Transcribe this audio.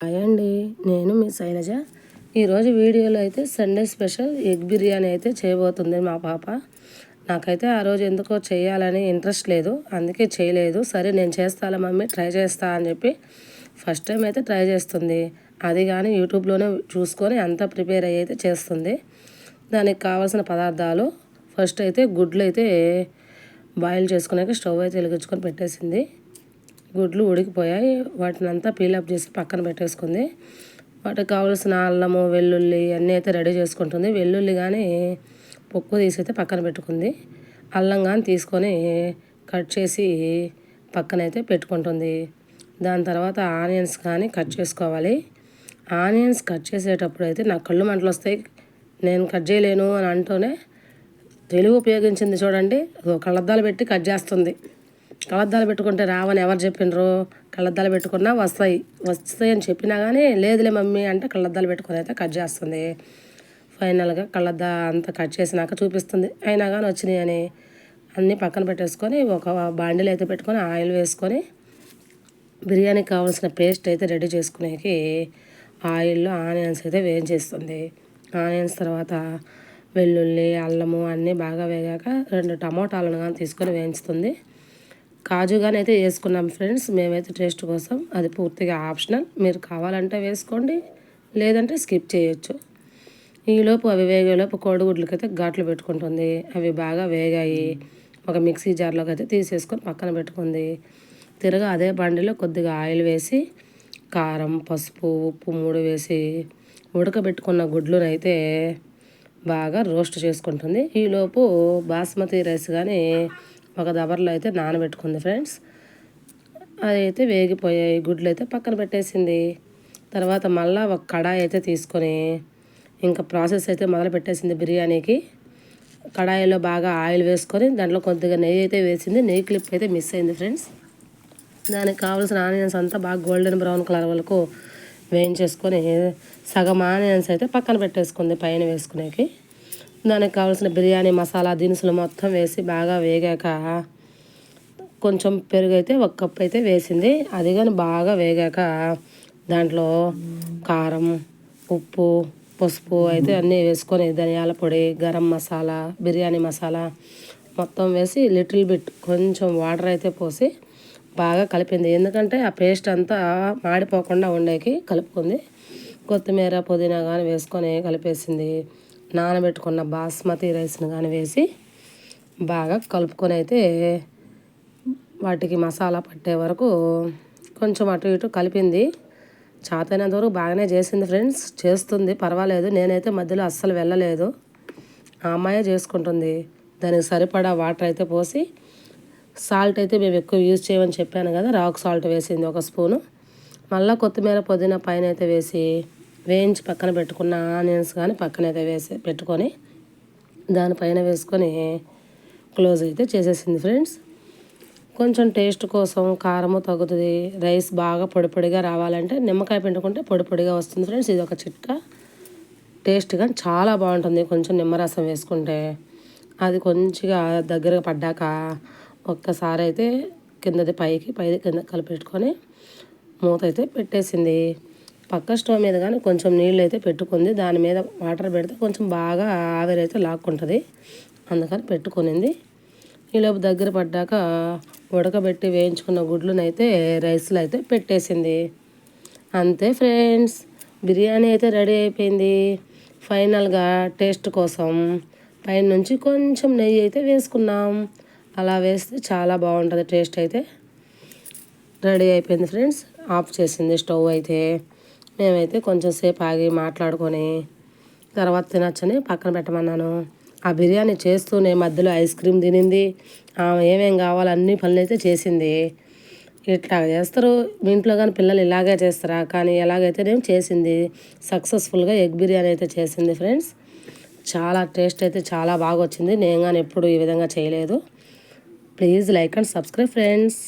Hi అండి, నేను మీ శైలజ. ఈరోజు వీడియోలో అయితే సండే స్పెషల్ ఎగ్ బిర్యానీ అయితే చేయబోతుంది మా పాప. నాకైతే ఆ రోజు ఎందుకో చేయాలని ఇంట్రెస్ట్ లేదు, అందుకే చేయలేదు. సరే నేను చేస్తాను మమ్మీ, ట్రై చేస్తా అని చెప్పి ఫస్ట్ టైం అయితే ట్రై చేస్తుంది. అది కానీ యూట్యూబ్లోనే చూసుకొని అంతా ప్రిపేర్ అయ్యి అయితే చేస్తుంది. దానికి కావాల్సిన పదార్థాలు ఫస్ట్ అయితే గుడ్లు అయితే బాయిల్ చేసుకున్నాక స్టవ్ అయితే వెలిగించుకొని పెట్టేసింది. గుడ్లు ఉడికిపోయాయి, వాటిని అంతా పీలప్ చేసి పక్కన పెట్టేసుకుంది. వాటికి కావాల్సిన అల్లము వెల్లుల్లి అన్నీ అయితే రెడీ చేసుకుంటుంది. వెల్లుల్లి కానీ పొక్కు తీసి అయితే పక్కన పెట్టుకుంది. అల్లం కానీ తీసుకొని కట్ చేసి పక్కనైతే పెట్టుకుంటుంది. దాని తర్వాత ఆనియన్స్ కానీ కట్ చేసుకోవాలి. ఆనియన్స్ కట్ చేసేటప్పుడు అయితే నాకు కళ్ళు మంటలు వస్తాయి, నేను కట్ చేయలేను అని అంటూనే తెలుగు ఉపయోగించింది చూడండి. కళ్ళద్దాలు పెట్టి కట్ చేస్తుంది. కళ్ళద్దాలు పెట్టుకుంటే రావని ఎవరు చెప్పిండ్రు? కళ్ళద్దాలు పెట్టుకున్నా వస్తాయి అని చెప్పినా కానీ లేదులే మమ్మీ అంటే కళ్ళద్దాలు పెట్టుకొని అయితే కట్ చేస్తుంది. ఫైనల్గా కళ్ళద్దా అంతా కట్ చేసినాక చూపిస్తుంది, అయినా కానీ వచ్చినాయి అని. అన్నీ పక్కన పెట్టేసుకొని ఒక బాండిల్ అయితే పెట్టుకొని ఆయిల్ వేసుకొని బిర్యానీకి కావాల్సిన పేస్ట్ అయితే రెడీ చేసుకునేకి ఆయిల్లో ఆనియన్స్ అయితే వేయించేస్తుంది. ఆనియన్స్ తర్వాత వెల్లుల్లి అల్లము అన్నీ బాగా వేగాక 2 టమోటాలను కానీ తీసుకొని వేయించుతుంది. కాజు కానీ అయితే వేసుకున్నాం ఫ్రెండ్స్, మేమైతే టేస్ట్ కోసం. అది పూర్తిగా ఆప్షనల్, మీరు కావాలంటే వేసుకోండి, లేదంటే స్కిప్ చేయొచ్చు. ఈలోపు అవి వేగేలోపు కోడిగుడ్లకైతే ఘాట్లు పెట్టుకుంటుంది. అవి బాగా వేగాయి, ఒక మిక్సీ జార్లోకి అయితే తీసేసుకొని పక్కన పెట్టుకుంది. తిరగా అదే బండిలో కొద్దిగా ఆయిల్ వేసి కారం పసుపు ఉప్పు 3 వేసి ఉడకబెట్టుకున్న గుడ్లునైతే బాగా రోస్ట్ చేసుకుంటుంది. ఈలోపు బాస్మతి రైస్ కానీ ఒక దబర్లో అయితే నానబెట్టుకుంది ఫ్రెండ్స్. అదైతే వేగిపోయాయి, గుడ్లు అయితే పక్కన పెట్టేసింది. తర్వాత మళ్ళీ ఒక కడాయి అయితే తీసుకొని ఇంకా ప్రాసెస్ అయితే మొదలు పెట్టేసింది బిర్యానీకి. కడాయిలో బాగా ఆయిల్ వేసుకొని దాంట్లో కొద్దిగా నెయ్యి అయితే వేసింది. నెయ్యి క్లిప్ అయితే మిస్ అయింది ఫ్రెండ్స్. దానికి కావాల్సిన ఆనియన్స్ అంతా బాగా గోల్డెన్ బ్రౌన్ కలర్ వరకు వేయించేసుకొని సగం ఆనియన్స్ అయితే పక్కన పెట్టేసుకుంది పైన వేసుకునేకి. దానికి కావాల్సిన బిర్యానీ మసాలా దినుసులు మొత్తం వేసి బాగా వేగాక కొంచెం పెరుగు అయితే 1 కప్ అయితే వేసింది. అది కానీ బాగా వేగాక దాంట్లో కారం ఉప్పు పసుపు అయితే అన్నీ వేసుకొని ధనియాల పొడి గరం మసాలా బిర్యానీ మసాలా మొత్తం వేసి లిటిల్ బిట్ కొంచెం వాటర్ అయితే పోసి బాగా కలిపింది. ఎందుకంటే ఆ పేస్ట్ అంతా మాడిపోకుండా ఉండేకి కలుపుకుంది. కొత్తిమీర పుదీనా కానీ వేసుకొని కలిపేసింది. నానబెట్టుకున్న బాస్మతి రైస్ని కానీ వేసి బాగా కలుపుకొని అయితే వాటికి మసాలా పట్టే వరకు కొంచెం అటు ఇటు కలిపింది. చాతైనంత వరకు బాగానే చేసింది ఫ్రెండ్స్, చేస్తుంది పర్వాలేదు. నేనైతే మధ్యలో అస్సలు వెళ్ళలేదు, ఆ అమ్మాయే చేసుకుంటుంది. దానికి సరిపడా వాటర్ అయితే పోసి సాల్ట్ అయితే మేము ఎక్కువ యూజ్ చేయమని చెప్పాను కదా, రాక్ సాల్ట్ వేసింది 1 స్పూను. మళ్ళీ కొత్తిమీర పుదీనా పైన అయితే వేసి వేయించి పక్కన పెట్టుకున్న ఆనియన్స్ కానీ పక్కనైతే వేసి పెట్టుకొని దానిపైన వేసుకొని క్లోజ్ అయితే చేసేసింది ఫ్రెండ్స్. కొంచెం టేస్ట్ కోసం కారము తగ్గుతుంది. రైస్ బాగా పొడి పొడిగా రావాలంటే నిమ్మకాయ పిండుకుంటే పొడి పొడిగా వస్తుంది ఫ్రెండ్స్. ఇది ఒక చిట్కా. టేస్ట్ కానీ చాలా బాగుంటుంది కొంచెం నిమ్మరసం వేసుకుంటే. అది కొంచెంగా దగ్గరగా పడ్డాక ఒక్కసారి అయితే కిందది పైకి కింద కలిపెట్టుకొని మూత అయితే పెట్టేసింది. పక్క స్టవ్ మీద కానీ కొంచెం నీళ్ళు అయితే పెట్టుకుంది. దాని మీద వాటర్ పెడితే కొంచెం బాగా ఆవిరి అయితే లాక్కుంటుంది, అందుకని పెట్టుకునింది. ఈలోపు దగ్గర పడ్డాక ఉడకబెట్టి వేయించుకున్న గుడ్లునైతే రైస్లో అయితే పెట్టేసింది. అంతే ఫ్రెండ్స్, బిర్యానీ అయితే రెడీ అయిపోయింది. ఫైనల్గా టేస్ట్ కోసం పైన నుంచి కొంచెం నెయ్యి అయితే వేసుకున్నాం. అలా వేస్తే చాలా బాగుంటుంది టేస్ట్. అయితే రెడీ అయిపోయింది ఫ్రెండ్స్. ఆఫ్ చేసింది స్టవ్ అయితే. మేమైతే కొంచెం సేపు ఆగి మాట్లాడుకొని తర్వాత తినచ్చని పక్కన పెట్టమన్నాను. ఆ బిర్యానీ చేస్తూనే మధ్యలో ఐస్ క్రీమ్ తినింది. ఏమేం కావాలో అన్ని పనులు అయితే చేసింది. ఇట్లా చేస్తారు మీ ఇంట్లో కానీ పిల్లలు ఇలాగే చేస్తారా? కానీ ఎలాగైతేనేం చేసింది. సక్సెస్ఫుల్గా ఎగ్ బిర్యానీ అయితే చేసింది ఫ్రెండ్స్. చాలా టేస్ట్ అయితే చాలా బాగా వచ్చింది. నేను కానీ ఎప్పుడు ఈ విధంగా చేయలేదు. Please like and subscribe friends.